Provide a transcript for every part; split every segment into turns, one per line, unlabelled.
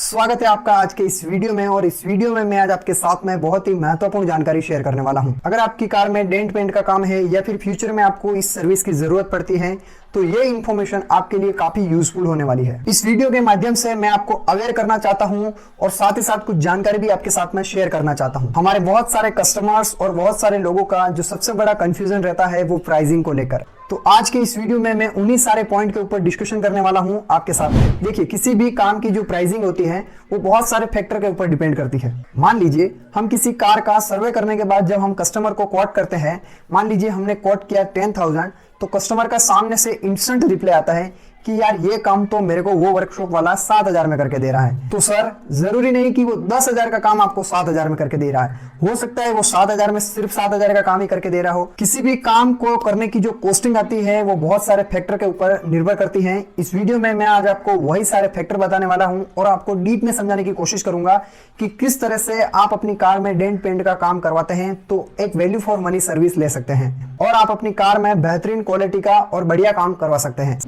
स्वागत है आपका आज के इस वीडियो में। और इस वीडियो में मैं आज आपके साथ में बहुत ही महत्वपूर्ण जानकारी शेयर करने वाला हूं। अगर आपकी कार में डेंट पेंट का काम है या फिर फ्यूचर में आपको इस सर्विस की जरूरत पड़ती है तो ये इन्फॉर्मेशन आपके लिए काफी यूजफुल होने वाली है। इस वीडियो के माध्यम से मैं आपको अवेयर करना चाहता हूं और साथ ही साथ कुछ जानकारी भी आपके साथ में शेयर करना चाहता हूं। हमारे बहुत सारे कस्टमर्स और बहुत सारे लोगों का जो सबसे बड़ा कंफ्यूजन रहता है वो प्राइसिंग को लेकर। तो आज के इस वीडियो में मैं उन्हीं सारे पॉइंट के ऊपर डिस्कशन करने वाला हूं आपके साथ। देखिए, किसी भी काम की जो प्राइसिंग होती है वो बहुत सारे फैक्टर के ऊपर डिपेंड करती है। मान लीजिए हम किसी कार का सर्वे करने के बाद जब हम कस्टमर को कोट करते हैं, मान लीजिए हमने कोट किया 10,000, तो कस्टमर का सामने से इंस्टेंट रिप्लाई आता है कि यार ये काम तो मेरे को वो वर्कशॉप वाला 7,000 में करके दे रहा है। तो सर, जरूरी नहीं कि वो 10,000 का काम आपको 7,000 में करके दे रहा है, हो सकता है वो 7,000 में सिर्फ 7,000 का काम ही करके दे रहा हो। किसी भी काम को करने की जो कॉस्टिंग आती है वो बहुत सारे फैक्टर के ऊपर निर्भर करती है। इस वीडियो में मैं आज आपको वही सारे फैक्टर बताने वाला हूं और आपको डीप में समझाने की कोशिश करूंगा कि किस तरह से आप अपनी कार में डेंट पेंट का काम करवाते हैं तो एक वैल्यू फॉर मनी सर्विस ले सकते हैं और आप अपनी कार में बेहतरीन क्वालिटी का और बढ़िया काम करवा सकते हैं।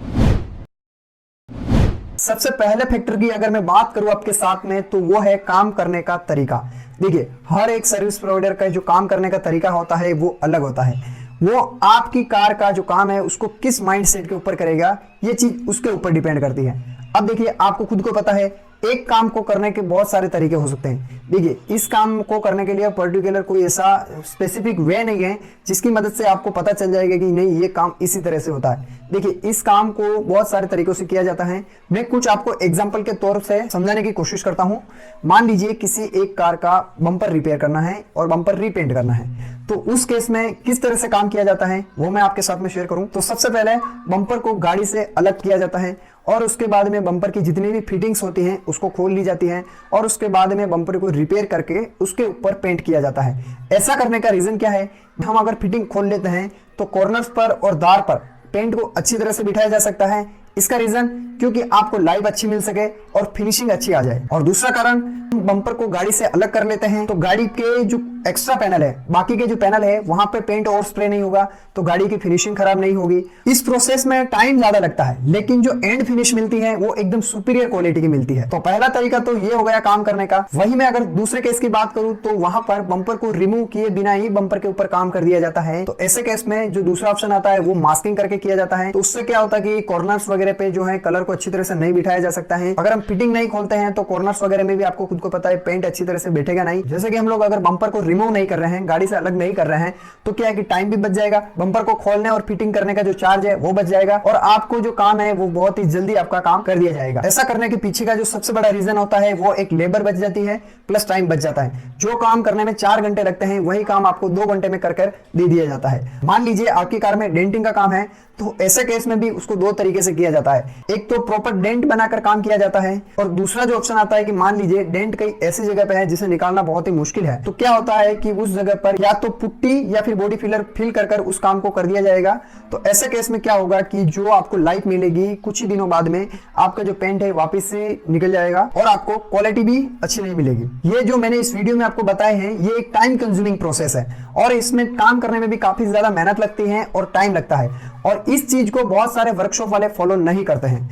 सबसे पहले फैक्टर की अगर मैं बात करूं आपके साथ में तो वो है काम करने का तरीका। देखिए, हर एक सर्विस प्रोवाइडर का जो काम करने का तरीका होता है वो अलग होता है। वो आपकी कार का जो काम है उसको किस माइंडसेट के ऊपर करेगा, ये चीज उसके ऊपर डिपेंड करती है। अब देखिए, आपको खुद को पता है एक काम को करने के बहुत सारे तरीके हो सकते हैं। देखिए, इस काम को करने के लिए पर्टिकुलर कोई ऐसा स्पेसिफिक वे नहीं है जिसकी मदद से आपको पता चल जाएगा कि नहीं ये काम इसी तरह से होता है। देखिए, इस काम को बहुत सारे तरीकों से किया जाता है। मैं कुछ आपको एग्जांपल के तौर से समझाने की कोशिश करता हूं। मान लीजिए किसी एक कार का बम्पर रिपेयर करना है और बम्पर रीपेंट करना है, तो उस केस में किस तरह से काम किया जाता है वो मैं आपके साथ में शेयर करूं। तो सबसे पहले बम्पर को गाड़ी से अलग किया जाता है और उसके बाद में बम्पर की जितनी भी फिटिंग्स होती हैं उसको खोल ली जाती है और उसके बाद में बम्पर को रिपेयर करके उसके ऊपर पेंट किया जाता है। ऐसा करने का रीजन क्या है, हम अगर फिटिंग खोल लेते हैं तो कॉर्नर्स पर और दार पर पेंट को अच्छी तरह से बिठाया जा सकता है। इसका रीजन क्योंकि आपको लाइफ अच्छी मिल सके और फिनिशिंग अच्छी आ जाए। और दूसरा कारण, बम्पर को गाड़ी से अलग कर लेते हैं तो गाड़ी के जो एक्स्ट्रा पैनल है, बाकी के जो पैनल है वहां पे पेंट और स्प्रे नहीं होगा तो गाड़ी की फिनिशिंग खराब नहीं होगी। इस प्रोसेस में टाइम ज्यादा लगता है लेकिन जो एंड फिनिश मिलती है वो एकदम सुपीरियर क्वालिटी की मिलती है। तो पहला तरीका तो ये हो गया काम करने का। वही मैं अगर दूसरे केस की बात करूं तो वहां पर बम्पर को रिमूव किए बिना ही बम्पर के ऊपर काम कर दिया जाता है। तो ऐसे केस में जो दूसरा ऑप्शन आता है वो मास्किंग करके किया जाता है। तो उससे क्या होता है कि कॉर्नर्स वगैरह पे जो है कलर को अच्छी तरह से नहीं बिठाया जा सकता है। अगर हम फिटिंग नहीं खोलते हैं तो कॉर्नर्स वगैरह में भी आपको खुद को पता है पेंट अच्छी तरह से बैठेगा नहीं। जैसे कि हम लोग अगर बम्पर को रिमूव नहीं कर रहे हैं, गाड़ी से अलग नहीं कर रहे हैं, तो क्या है कि टाइम भी बच जाएगा, बम्पर को खोलने और फिटिंग करने का जो चार्ज है वो बच जाएगा और आपको जो काम है वो बहुत ही जल्दी आपका काम कर दिया जाएगा। ऐसा करने के पीछे का जो सबसे बड़ा रीजन होता है वो एक लेबर बच जाती है प्लस टाइम बच जाता है। जो काम करने में 4 घंटे लगते हैं वही काम आपको 2 घंटे में कर दे दिया जाता है। मान लीजिए आपकी कार में डेंटिंग का काम है तो ऐसे केस में भी उसको 2 तरीके से किया जाता है। एक तो प्रॉपर डेंट बनाकर काम किया जाता है और दूसरा जो ऑप्शन आता है कि मान लीजिए डेंट कहीं ऐसी जगह पे है जिसे निकालना बहुत ही मुश्किल है, तो क्या होता है कि उस जगह पर या तो पुट्टी या फिर बॉडी फिलर फिल कर उस काम को कर दिया जाएगा। तो ऐसे केस में क्या होगा कि जो आपको लाइफ मिलेगी कुछ ही दिनों बाद में आपका जो पेंट है वापिस से निकल जाएगा और आपको क्वालिटी भी अच्छी नहीं मिलेगी। ये जो मैंने इस वीडियो में आपको बताए हैं ये एक टाइम कंज्यूमिंग प्रोसेस है और इसमें काम करने में भी काफी ज्यादा मेहनत लगती है और टाइम लगता है और इस चीज को बहुत सारे वर्कशॉप वाले फॉलो नहीं करते हैं।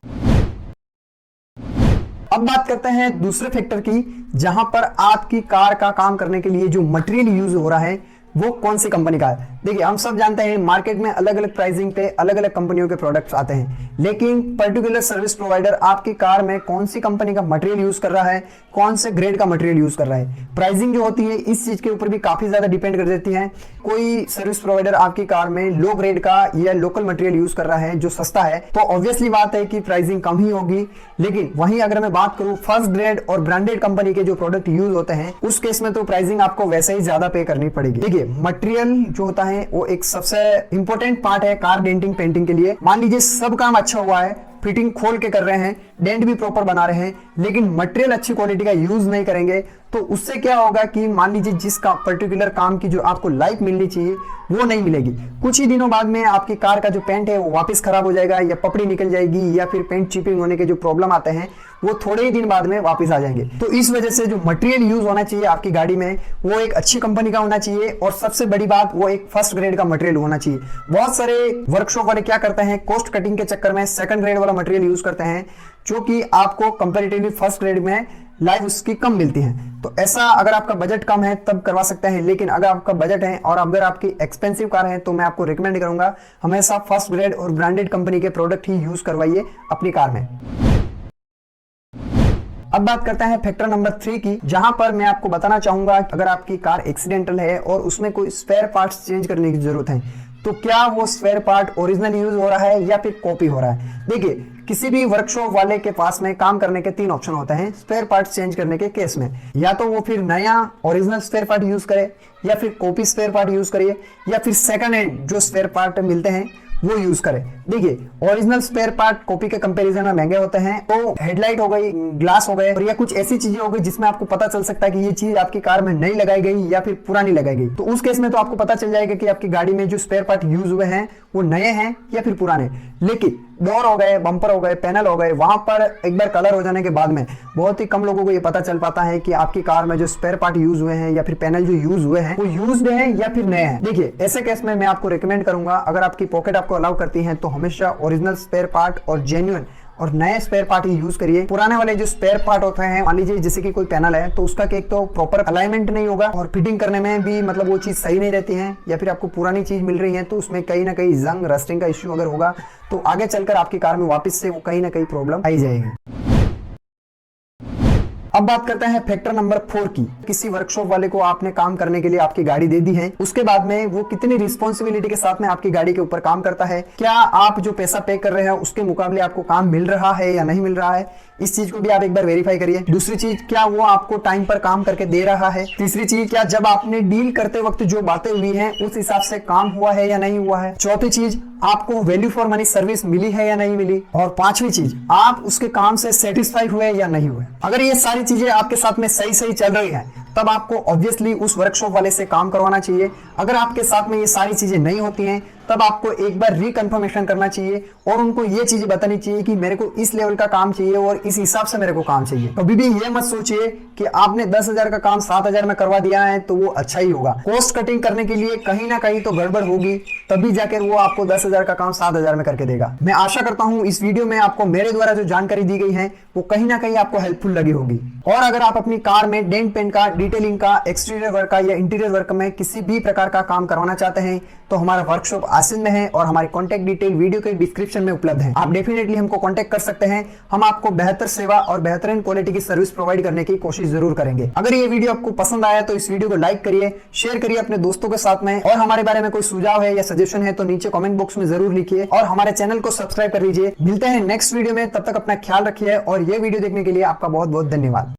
अब बात करते हैं दूसरे फैक्टर की, जहां पर आपकी कार का काम करने के लिए जो मटेरियल यूज हो रहा है वो कौन सी कंपनी का है। देखिए, हम सब जानते हैं मार्केट में अलग अलग प्राइसिंग पे अलग अलग कंपनियों के प्रोडक्ट्स आते हैं, लेकिन पर्टिकुलर सर्विस प्रोवाइडर आपकी कार में कौन सी कंपनी का मटेरियल यूज कर रहा है, कौन से ग्रेड का मटेरियल यूज कर रहा है, प्राइसिंग जो होती है इस चीज के ऊपर भी काफी ज्यादा डिपेंड कर देती है। कोई सर्विस प्रोवाइडर आपकी कार में लो ग्रेड का या लोकल मटेरियल यूज कर रहा है जो सस्ता है तो ऑब्वियसली बात है कि प्राइसिंग कम ही होगी। लेकिन वहीं अगर मैं बात करूं फर्स्ट ग्रेड और ब्रांडेड कंपनी के जो प्रोडक्ट यूज होते हैं उस केस में तो प्राइसिंग आपको वैसे ही ज्यादा पे करनी पड़ेगी। देखिए, मटेरियल जो होता है वो एक सबसे इंपॉर्टेंट पार्ट है कार डेंटिंग पेंटिंग के लिए। मान लीजिए सब काम अच्छा हुआ है, फिटिंग खोल के कर रहे हैं, डेंट भी प्रॉपर बना रहे हैं, लेकिन मटेरियल अच्छी क्वालिटी का यूज नहीं करेंगे तो उससे क्या होगा कि मान लीजिए जिसका पर्टिकुलर काम की जो आपको लाइफ मिलनी चाहिए वो नहीं मिलेगी। कुछ ही दिनों बाद में आपकी कार का जो पेंट है वो वापस खराब हो जाएगा या पपड़ी निकल जाएगी या फिर पेंट चिपिंग होने के जो प्रॉब्लम आते हैं वो थोड़े ही दिन बाद में वापस आ जाएंगे। तो इस वजह से जो मटेरियल यूज होना चाहिए आपकी गाड़ी में वो एक अच्छी कंपनी का होना चाहिए और सबसे बड़ी बात वो एक फर्स्ट ग्रेड का मटेरियल होना चाहिए। बहुत सारे वर्कशॉप वाले क्या करते हैं, कॉस्ट कटिंग के चक्कर में सेकंड ग्रेड वाला मटेरियल यूज करते हैं जो कि आपको कंपैरेटिवली फर्स्ट ग्रेड में लाइफ उसकी कम मिलती है। तो ऐसा अगर आपका बजट कम है तब करवा सकते हैं, लेकिन अगर आपका बजट है और अगर आपकी एक्सपेंसिव कार है तो मैं आपको रिकमेंड करूंगा हमेशा फर्स्ट ग्रेड और ब्रांडेड कंपनी के प्रोडक्ट ही यूज करवाइए अपनी कार में। अब बात करते हैं फैक्टर नंबर 3 की, जहां पर मैं आपको बताना चाहूंगा अगर आपकी कार एक्सीडेंटल है और उसमें कोई स्पेयर पार्ट्स चेंज करने की जरूरत है तो क्या वो स्पेयर पार्ट ओरिजिनल यूज हो रहा है या फिर कॉपी हो रहा है। देखिए, किसी भी वर्कशॉप वाले के पास में काम करने के 3 ऑप्शन होते हैं स्पेयर पार्ट चेंज करने के केस में। या तो वो फिर नया ओरिजिनल स्पेयर पार्ट यूज करे, या फिर कॉपी स्पेयर पार्ट यूज करिए, या फिर सेकंड हैंड जो स्पेयर पार्ट मिलते हैं वो यूज करें। देखिए, ओरिजिनल स्पेयर पार्ट कॉपी के कंपैरिजन में महंगे होते हैं। तो हेडलाइट हो गई, ग्लास हो गए, और या कुछ ऐसी चीजें हो गई जिसमें आपको पता चल सकता है कि ये चीज आपकी कार में नई लगाई गई या फिर पुरानी लगाई गई, तो उस केस में तो आपको पता चल जाएगा कि आपकी गाड़ी में जो स्पेयर पार्ट यूज हुए हैं वो नए हैं या फिर पुराने। लेकिन डोर हो गए, बम्पर हो गए, पैनल हो गए, वहां पर एक बार कलर हो जाने के बाद में बहुत ही कम लोगों को ये पता चल पाता है कि आपकी कार में जो स्पेयर पार्ट यूज हुए हैं या फिर पैनल जो यूज हुए हैं वो यूज्ड हैं या फिर नए हैं। देखिए, ऐसे केस में मैं आपको रिकमेंड करूंगा, अगर आपकी पॉकेट आपको अलाउ करती है तो हमेशा ओरिजिनल स्पेयर पार्ट और जेन्युइन और नए स्पेयर पार्ट ही यूज करिए। पुराने वाले जो स्पेयर पार्ट होते हैं, मान लीजिए जैसे कि कोई पैनल है तो उसका एक तो प्रॉपर अलाइनमेंट नहीं होगा और फिटिंग करने में भी मतलब वो चीज सही नहीं रहती है, या फिर आपको पुरानी चीज मिल रही है तो उसमें कहीं ना कहीं जंग रस्टिंग का इश्यू अगर होगा तो आगे चलकर आपकी कार में वापस से वो कहीं ना कहीं प्रॉब्लम आई जाएगी। अब बात करते हैं फैक्टर नंबर 4 की। किसी वर्कशॉप वाले को आपने काम करने के लिए आपकी गाड़ी दे दी है, उसके बाद में वो कितनी रिस्पॉन्सिबिलिटी के साथ में आपकी गाड़ी के ऊपर काम करता है, क्या आप जो पैसा पे कर रहे हैं उसके मुकाबले आपको काम मिल रहा है या नहीं मिल रहा है, इस चीज को भी आप एक बार वेरीफाई करिए। दूसरी चीज, क्या वो आपको टाइम पर काम करके दे रहा है। तीसरी चीज, क्या जब आपने डील करते वक्त जो बातें हुई हैं उस हिसाब से काम हुआ है या नहीं हुआ है। चौथी चीज, आपको वैल्यू फॉर मनी सर्विस मिली है या नहीं मिली। और पांचवी चीज, आप उसके काम से सेटिस्फाई हुए या नहीं हुए। अगर ये सारी चीजें आपके साथ में सही सही चल रही है तब आपको ऑब्वियसली उस वर्कशॉप वाले से काम करवाना चाहिए। अगर आपके साथ में ये सारी चीजें नहीं होती हैं तब आपको एक बार रिकन्फर्मेशन करना चाहिए और उनको ये चीजें बतानी चाहिए कि मेरे को इस लेवल का काम चाहिए और इस हिसाब से मेरे को काम चाहिए। कभी भी ये मत सोचिए कि आपने 10,000 का काम 7,000 में करवा दिया है तो वो अच्छा ही होगा। कॉस्ट कटिंग करने के लिए कहीं ना कहीं तो गड़बड़ होगी, तभी जाकर वो आपको 10,000 का काम 7,000 में करके देगा। मैं आशा करता हूं इस वीडियो में आपको मेरे द्वारा जो जानकारी दी गई है वो कहीं ना कहीं आपको हेल्पफुल लगी होगी। और अगर आप अपनी कार में डेंट पेंट का, डिटेलिंग का, एक्सटीरियर वर्क का या इंटीरियर वर्क में किसी भी प्रकार का काम करवाना चाहते हैं तो हमारा वर्कशॉप आसिन में है और हमारी कॉन्टैक्ट डिटेल वीडियो के डिस्क्रिप्शन में उपलब्ध है। आप डेफिनेटली हमको कॉन्टैक्ट कर सकते हैं। हम आपको बेहतर सेवा और बेहतरीन क्वालिटी की सर्विस प्रोवाइड करने की कोशिश जरूर करेंगे। अगर ये वीडियो आपको पसंद आया तो इस वीडियो को लाइक करिए, शेयर करिए अपने दोस्तों के साथ में, और हमारे बारे में कोई सुझाव है या सजेशन है तो नीचे कमेंट बॉक्स में जरूर लिखिए और हमारे चैनल को सब्सक्राइब कर लीजिए। मिलते हैं नेक्स्ट वीडियो में, तब तक अपना ख्याल रखिए और ये वीडियो देखने के लिए आपका बहुत बहुत धन्यवाद।